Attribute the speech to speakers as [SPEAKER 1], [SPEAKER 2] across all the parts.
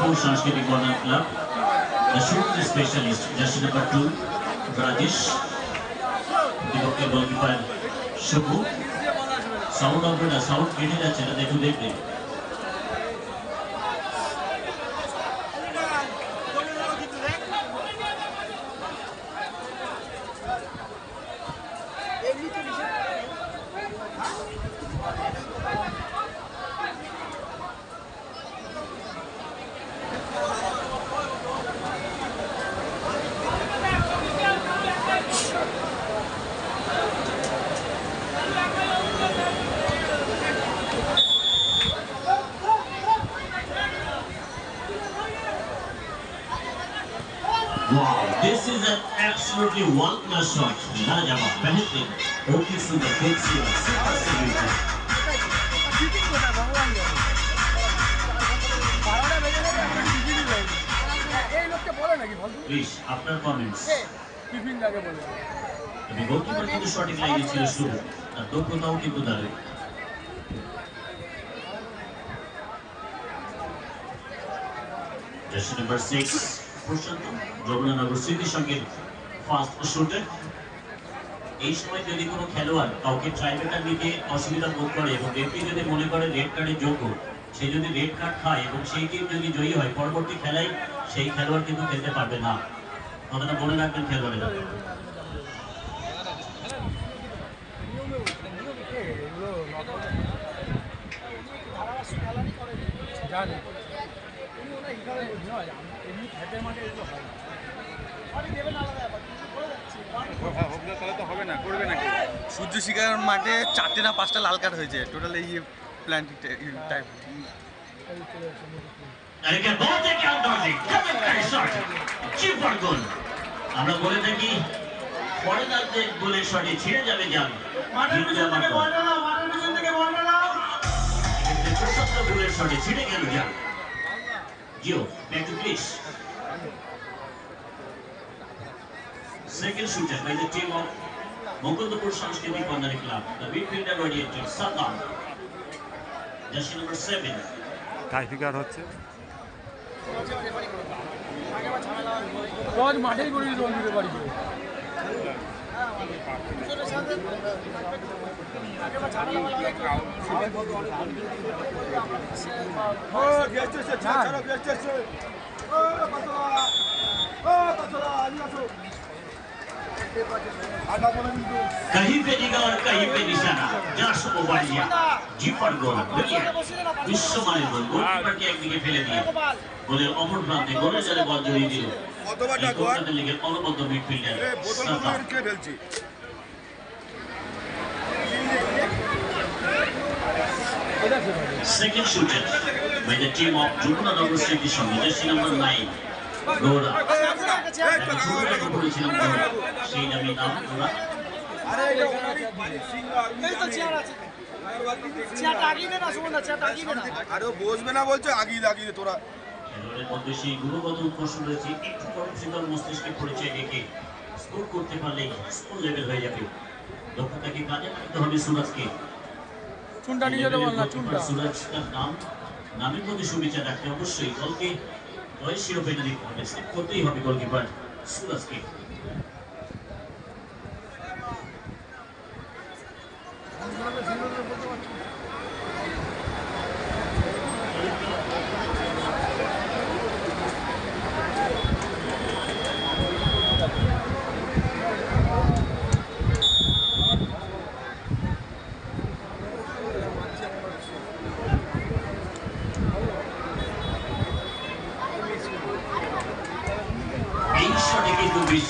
[SPEAKER 1] Monkapur Sanskritik Corner Club. The shooting specialist, jersey number 2, Rajesh. The goalkeeper, Shubhu. Sound of the sound কেটে যাচ্ছে না দেখুন দেখবেন Wow, this is an absolutely one-class shot. Najaba, Behetin, okay, so the big seal, super celebrated. Please, after comments. The goalkeeper কিন্তু সঠিক লাইনে ছিল শুরু তার দক্ষতাও কিন্তু দারুণ জার্সি নাম্বার 6 প্রশান্ত যমুনানগর স্মৃতি সঙ্গে ফাস্ট শুটার এই সময় যদি কোনো খেলোয়াড় কাউকে ট্রাইবেকার নিতে অসুবিধা বোধ করে এবং রেফারি যদি মনে করে রেড কার্ডের যোগ্য সে যদি রেড কার্ড খায় এবং সেই টিম যদি জয়ী হয় পরবর্তী খেলায় সেই খেলোয়াড় কিন্তু খেলতে পারবে না কথাটা মনে রাখবেন খেলোয়াড়েরা
[SPEAKER 2] সূর্য শিকার মাঠে 4টে না 5টা লাল কার্ড হয়েছে টোটাল এই প্ল্যান টাইপ
[SPEAKER 1] আমরা বলে থাকি ফরেনারদের গোলের শটে ছিঁড়ে যাবে যান গোলের শটে ছিঁড়ে গেল যান Jio back to please second shooter by the team of Monkapur Sanskritik Corner Club. The midfielder oriented Saddam. Jersey number 7.
[SPEAKER 3] Tie figure হচ্ছে
[SPEAKER 4] রোজ মাঠেই করে জল দিতে পারি
[SPEAKER 1] कहीं पे निगाह और कहीं पे निशाना जश ओवालिया जी पर गोल विश्व माने गोल गोलकीपर के एक दिखे फेले दिए গোলের অপর প্রান্তে গোলের জালে বল জড়িয়ে দিল কতবারটা গোল লিগের অনবদ্য মিডফিল্ডার বোতল কে ফেলছে Second shooter by the team of Yamuna City Song, jersey number 9. Gora. সেই নামে নাম গোরা
[SPEAKER 2] আরে বসবে না বলছে আগিয়ে লাগিয়ে তোরা
[SPEAKER 1] খেলোয়াড়ের মধ্যে সেই গুণগত উৎকর্ষ রয়েছে একটু কর্মশীল মস্তিষ্কে পরিচয় রেখে স্কোর করতে পারলে স্কুল লেভেল হয়ে যাবে দক্ষতাকে কাজে লাগাতে হবে সুরাজকে
[SPEAKER 4] চুনটা নিয়ে যেতে বল না চুনটা
[SPEAKER 1] সুরাজ তার নামের মধ্যে সুবিচার রাখতে অবশ্যই দলকে জয় শিরোপেনে দিতে হবে সেট করতেই হবে গোলকিপার সুরাজকে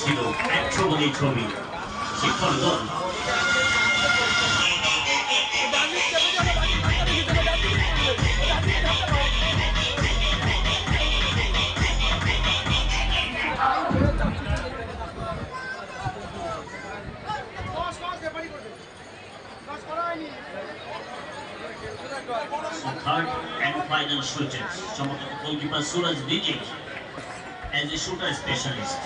[SPEAKER 1] ছিল একশো বলেই ছবি শিক্ষণ দল third and final shooter সমগ্র গোলকিপার সুরজ নিজে as a shooter specialist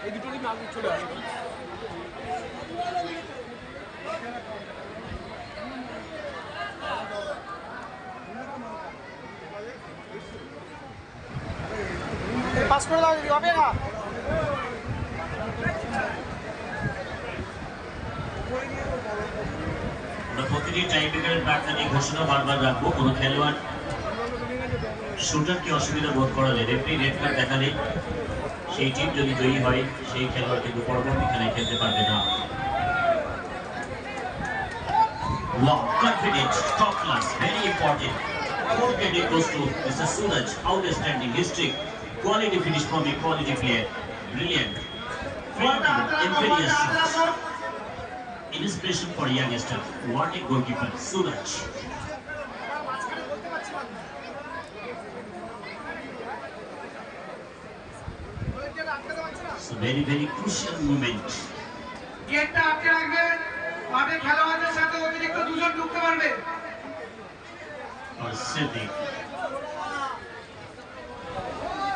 [SPEAKER 4] এই দুটোরই নাম চলে আসবে। পাস করে দাও, হবে না।
[SPEAKER 1] আমরা প্রতিটি টাইব্রেকারের প্রার্থী ঘোষণা বারবার রাখবো। কোনো খেলোয়াড় শুটারকে অসুবিধা বোধ করালে রেফারি রেড কার্ড দেখালে সেই টিম যদি জয়ী হয় সেই খেলোয়াড় কিন্তু পরবর্তী খেলায় খেলতে পারবে না। Wow, confident, top class, very important. Full credit goes to Mr. Suraj, outstanding history, quality finish from a quality player, brilliant, imperious shot. Inspiration for youngster. What a goalkeeper, Suraj. It's a very crucial moment.
[SPEAKER 3] গেটটা আটকে রাখবেন, মাঠে খেলোয়াড়দের সাথে অতিরিক্ত দুজন ঢুকতে পারবে।
[SPEAKER 1] For Siddiq.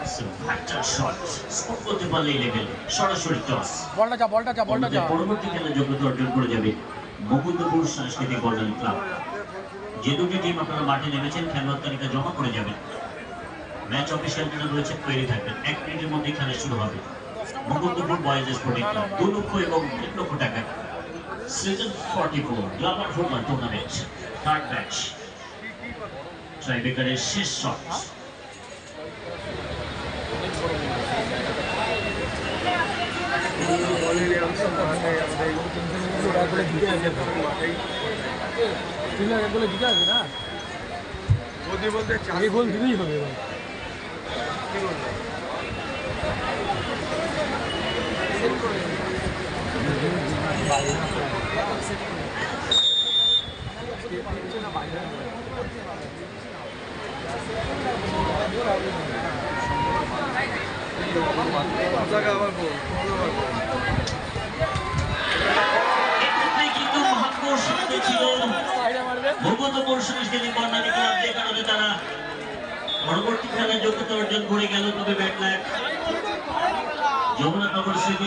[SPEAKER 1] It's a vital shot. Score করতে পারলেই লেভেল। সরাসরি টস।
[SPEAKER 4] বলটা যা।
[SPEAKER 1] পরবর্তী খেলার যোগ্যতা অর্জন করে যাবে মুকুন্দপুর সাংস্কৃতিক বর্ণালী ক্লাব। যে দুটি টিম আপনারা মাঠে নেমেছেন খেলোয়াড় তালিকা জমা করে যাবেন। ম্যাচ অফিসিয়াল যারা রয়েছেন তৈরি থাকবেন। 1 মিনিটের মধ্যেই খেলা শুরু হবে। মুকুন্দপুর বয়েজ স্পোর্টিং ক্লাব 2 লক্ষ এবং 3 লক্ষ টাকা season 44 glamour football tournament third match. ট্রাইবেকারের শেষ শট।
[SPEAKER 4] গোল দিলেই হবে।
[SPEAKER 1] কিন্তু ভাগ্য সাথে ছিল মুকুন্দপুর সাংস্কৃতিক বর্ণালী ক্লাব, যে কারণে তারা পরবর্তী খেলার যোগ্যতা অর্জন করে গেল। তবে ব্যাট লাগ যমুনা নগর স্মৃতি